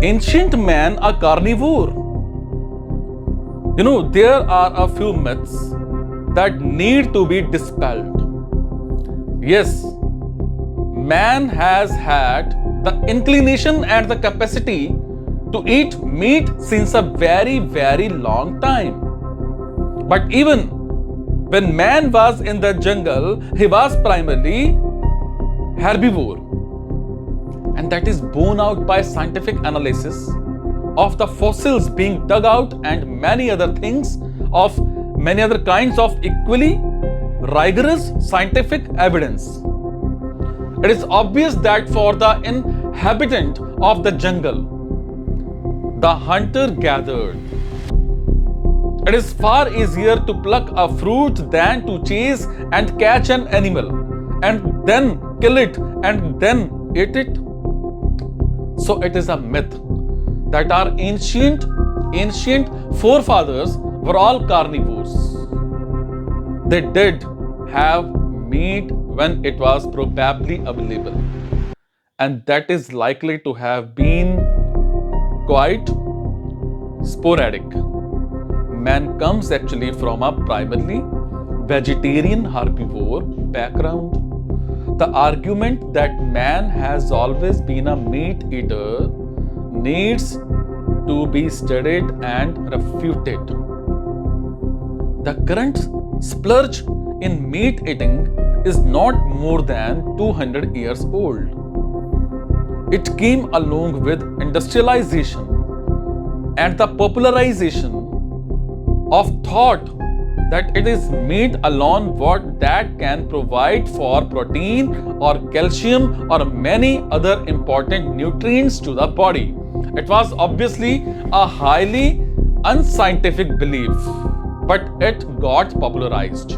ancient man a carnivore? There are a few myths that need to be dispelled. Yes, man has had the inclination and the capacity to eat meat since a very, very long time. But even when man was in the jungle, he was primarily herbivore. And that is borne out by scientific analysis of the fossils being dug out and many other things of many other kinds of equally rigorous scientific evidence. It is obvious that for the inhabitant of the jungle, the hunter-gatherer, it is far easier to pluck a fruit than to chase and catch an animal and then kill it and then eat it. So it is a myth that our ancient forefathers were all carnivores. They did have meat when it was probably available, and that is likely to have been quite sporadic. Man comes actually from a primarily vegetarian herbivore background. The argument that man has always been a meat eater needs to be studied and refuted. The current splurge in meat eating is not more than 200 years old. It came along with industrialization and the popularization of thought that it is meat alone what that can provide for protein or calcium or many other important nutrients to the body. It was obviously a highly unscientific belief, but it got popularized.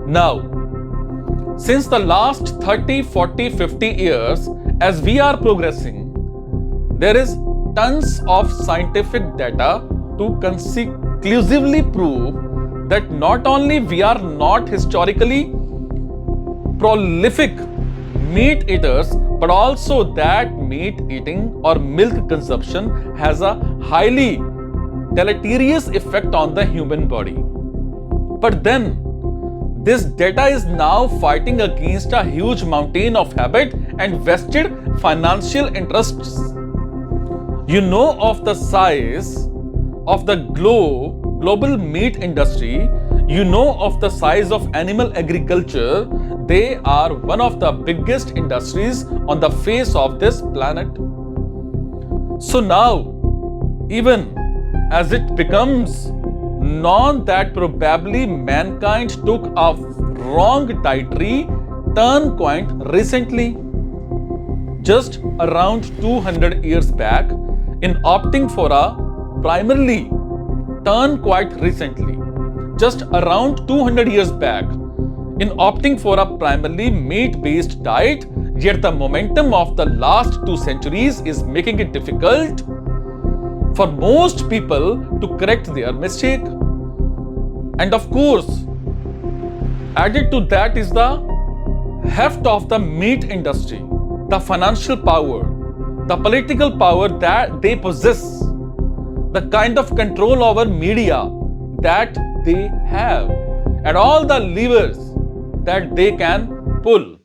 Now, since the last 30, 40, 50 years, as we are progressing, there is tons of scientific data to conclusively prove that not only we are not historically prolific meat eaters, but also that meat eating or milk consumption has a highly deleterious effect on the human body. But then, this data is now fighting against a huge mountain of habit and vested financial interests. You know of the size of the global meat industry, you know of the size of animal agriculture. They are one of the biggest industries on the face of this planet. So now, even as it becomes known that probably mankind took a wrong dietary turn quite recently, just around 200 years back, in opting for a primarily turn quite recently, just around 200 years back, in opting for a primarily meat-based diet, yet the momentum of the last 2 centuries is making it difficult for most people to correct their mistake. And of course, added to that is the heft of the meat industry, the financial power, the political power that they possess, the kind of control over media that they have, and all the levers that they can pull.